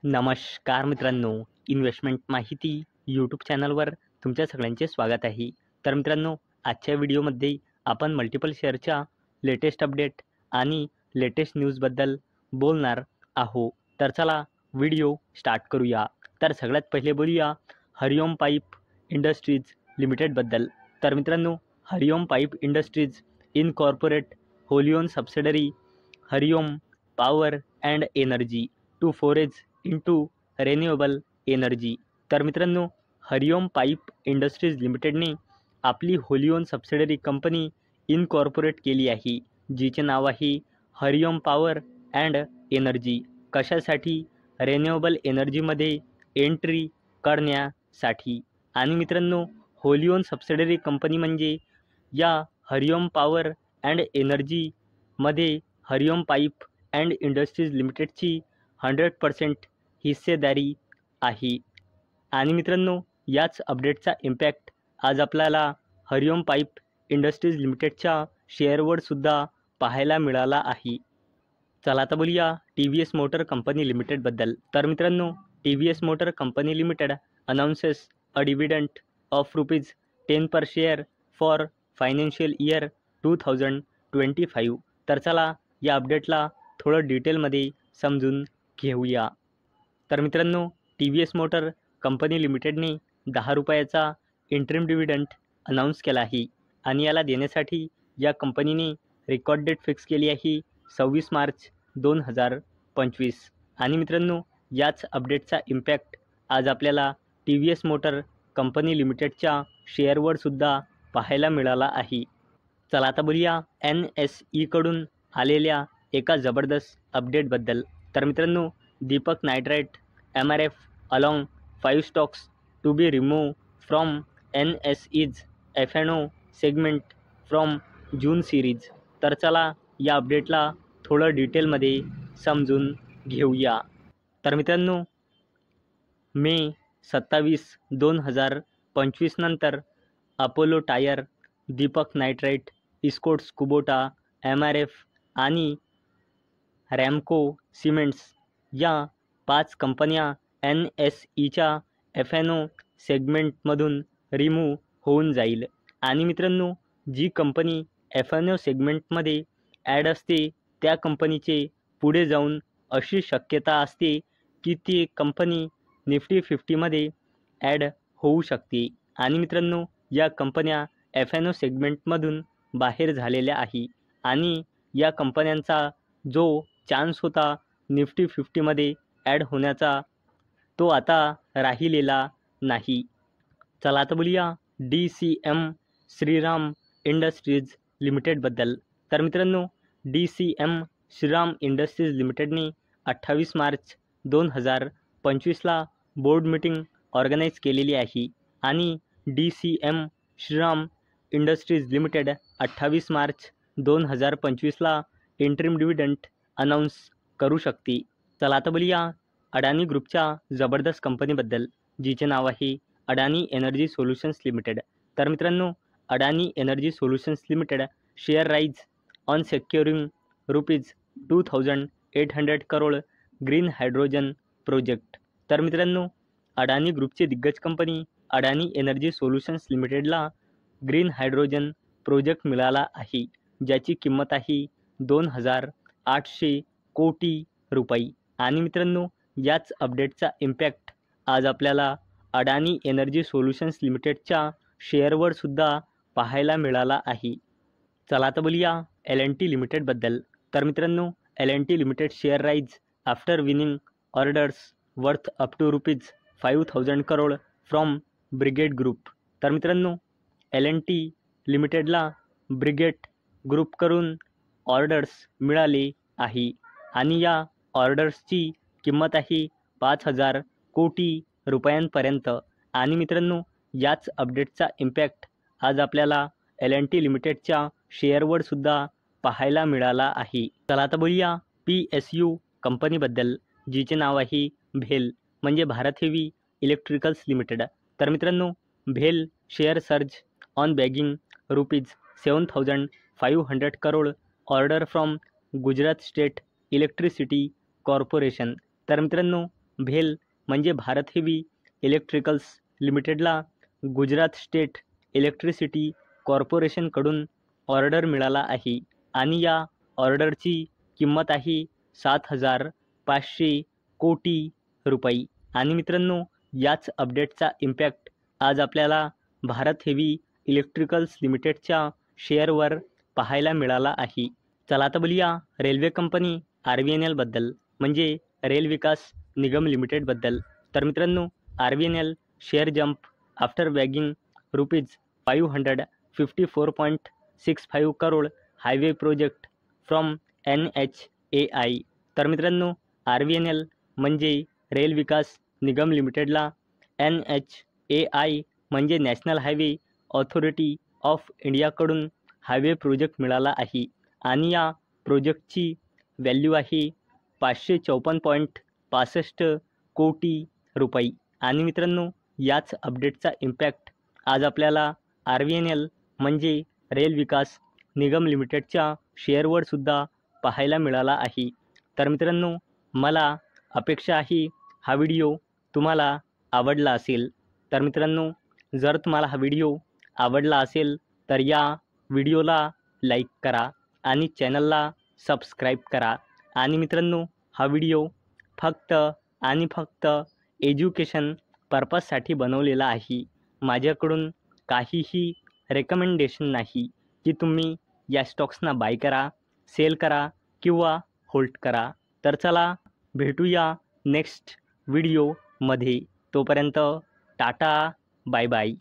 नमस्कार मित्रांनो, इन्व्हेस्टमेंट माहिती यूट्यूब चॅनलवर तुमच्या सगळ्यांचे स्वागत आहे. तर मित्रांनो, आजच्या व्हिडिओमध्ये आपण मल्टिपल शेअरच्या लेटेस्ट अपडेट आणि लेटेस्ट न्यूजबद्दल बोलणार आहोत. तर चला व्हिडिओ स्टार्ट करूया. तर सगळ्यात पहिले बोलूया हरिओम पाईप इंडस्ट्रीज लिमिटेडबद्दल. तर मित्रांनो, Hariom Pipe Industries incorporate wholly own subsidiary Hariom Power and Energy to foray into renewable energy. तर मित्रांनो, हरिओम पाईप इंडस्ट्रीज लिमिटेडने आपली wholly own subsidiary company incorporate केली आहे, जिचे नाव आहे हरिओम पॉवर अँड एनर्जी. कशासाठी? रिन्युएबल एनर्जीमध्ये एंट्री करण्यासाठी. आणि मित्रांनो, होली ओन सबसिडरी कंपनी म्हणजे या हरिओम पॉवर अँड एनर्जीमध्ये हरिओम पाईप अँड इंडस्ट्रीज लिमिटेडची 100% हिस्सेदारी आहे. आणि मित्रांनो, याच अपडेटचा इम्पॅक्ट आज आपल्याला हरिओम पाईप इंडस्ट्रीज लिमिटेडच्या शेअरवर सुद्धा पाहायला मिळाला आहे. चला आता बोलूया TVS मोटर कंपनी लिमिटेडबद्दल. तर मित्रांनो, TVS Motor Company Limited announces a dividend of ₹10 per share for financial year 2025. तर चला या अपडेटला थोडं डिटेलमध्ये समजून घेऊया. तर मित्रांनो, TVS मोटर कंपनी लिमिटेडने ₹10चा इंटरिम डिव्हिडंड अनाऊन्स केला आहे. आणि याला देण्यासाठी या कंपनीने रेकॉर्ड डेट फिक्स केली आहे 26 मार्च 2025. आणि मित्रांनो, याच अपडेटचा इम्पॅक्ट आज आपल्याला TVS मोटर कंपनी लिमिटेडच्या शेअरवर सुद्धा पाहायला मिळाला आहे. चला आता बोलूया NSEकडून आलेल्या एका जबरदस्त अपडेटबद्दल. तर मित्रांनो, Deepak nitrite MRF along 5 stocks to be remove from NSE's F&O segment from June series. तर चला या अपडेटला थोडं डिटेलमध्ये समजून घेऊया. तर मित्रांनो, मे 27, 2025 नंतर Apollo Tyre, Deepak Nitrite, Escorts Kubota, MRF आणि रॅमको सिमेंट्स या 5 कंपन्या NSEच्या F&O सेगमेंटमधून रिमूव्ह होऊन जाईल. आणि मित्रांनो, जी कंपनी F&O सेगमेंटमध्ये ॲड असते त्या कंपनीचे पुढे जाऊन अशी शक्यता असते की ती कंपनी निफ्टी 50मध्ये ॲड होऊ शकते. आणि मित्रांनो, या कंपन्या F&O सेगमेंटमधून बाहेर झालेल्या आहे आणि या कंपन्यांचा जो चान्स होता निफ्टी 50मध्ये ॲड होण्याचा, तो आता राहिलेला नाही. चला आता बोलूया DCM श्रीराम इंडस्ट्रीज लिमिटेडबद्दल. तर मित्रांनो, DCM श्रीराम इंडस्ट्रीज लिमिटेडने 28 मार्च 2025ला बोर्ड मीटिंग ऑर्गनाईज केलेली आहे. आणि DCM Shriram Industries Limited 28 March 2025ला इंटरिम डिव्हिडंड अनाऊन्स करू शकते. चला आता बोलूया अडानी ग्रुपच्या जबरदस्त कंपनीबद्दल, जिचे नाव आहे अडानी एनर्जी सोल्युशन्स लिमिटेड. तर मित्रांनो, Adani Energy Solutions Limited share rise on securing ₹2,800 crore green hydrogen project. तर मित्रांनो, अडानी ग्रुपची दिग्गज कंपनी अडानी एनर्जी सोल्युशन्स लिमिटेडला ग्रीन हायड्रोजन प्रोजेक्ट मिळाला आहे, ज्याची किंमत आहे ₹2,800 कोटी. आणि मित्रांनो, याच अपडेटचा इम्पॅक्ट आज आपल्याला अडानी एनर्जी सोल्युशन्स लिमिटेडच्या शेअरवर सुद्धा पाहायला मिळाला आहे. चला आता बोलूया L&T लिमिटेडबद्दल. तर मित्रांनो, L&T limited share rise after winning orders worth up to ₹5,000 crore from Brigade Group. तर मित्रांनो, L&T लिमिटेडला ब्रिगेड ग्रुपकडून ऑर्डर्स मिळाले आहे आणि या ऑर्डर्सची किंमत आहे 5,000 कोटी रुपयांपर्यंत. आणि मित्रांनो, याच अपडेटचा इम्पॅक्ट आज आपल्याला L&T लिमिटेडच्या शेअरवर सुद्धा पाहायला मिळाला आहे. चला आता बोलूया PSU कंपनीबद्दल, जिचे नाव आहे भेल म्हणजे भारत हेवी इलेक्ट्रिकल्स लिमिटेड. तर मित्रांनो, भेल share surge on bagging ₹7,500 crore order from Gujarat State Electricity Corporation. तर मित्रांनो, भेल म्हणजे भारत हेवी इलेक्ट्रिकल्स लिमिटेडला गुजरात स्टेट इलेक्ट्रिसिटी कॉर्पोरेशनकडून ऑर्डर मिळाला आहे आणि या ऑर्डरची किंमत आहे 7,500 कोटी रुपये. आणि मित्रांनो, याच अपडेटचा इम्पॅक्ट आज आपल्याला भारत हेवी इलेक्ट्रिकल्स लिमिटेडच्या शेअरवर पाहायला मिळाला आहे. चला आता बोलूया रेल्वे कंपनी RVNL बद्दल, म्हणजे रेल विकास निगम लिमिटेडबद्दल. तर मित्रांनो, RVNL share jump after bagging ₹554.65 crore highway project from NHAI. तर मित्रांनो, RVNL म्हणजे रेल विकास निगम लिमिटेडला NHAI म्हणजे नॅशनल हायवे ऑथॉरिटी ऑफ इंडियाकडून हायवे प्रोजेक्ट मिळाला आहे आणि या प्रोजेक्टची व्हॅल्यू आहे 554.65 कोटी रुपये. आणि मित्रांनो, याच अपडेटचा इम्पॅक्ट आज आपल्याला RVNL म्हणजे रेल विकास निगम लिमिटेडच्या शेअरवर सुद्धा पाहायला मिळाला आहे. तर मित्रांनो, मला अपेक्षा आहे हा व्हिडिओ तुम्हाला आवडला असेल. तर मित्रांनो, जर तुम्हाला हा व्हिडिओ आवडला असेल तर या व्हिडिओला लाईक करा आणि चॅनलला सबस्क्राईब करा. आणि मित्रांनो, हा व्हिडिओ फक्त आणि फक्त एज्युकेशन पर्पजसाठी बनवलेला आहे. माझ्याकडून काहीही रेकमेंडेशन नाही की तुम्ही या स्टॉक्सना बाय करा, सेल करा किंवा होल्ड करा. तर चला भेटूया नेक्स्ट व्हिडिओमध्ये. तोपर्यंत टाटा, बाय बाय.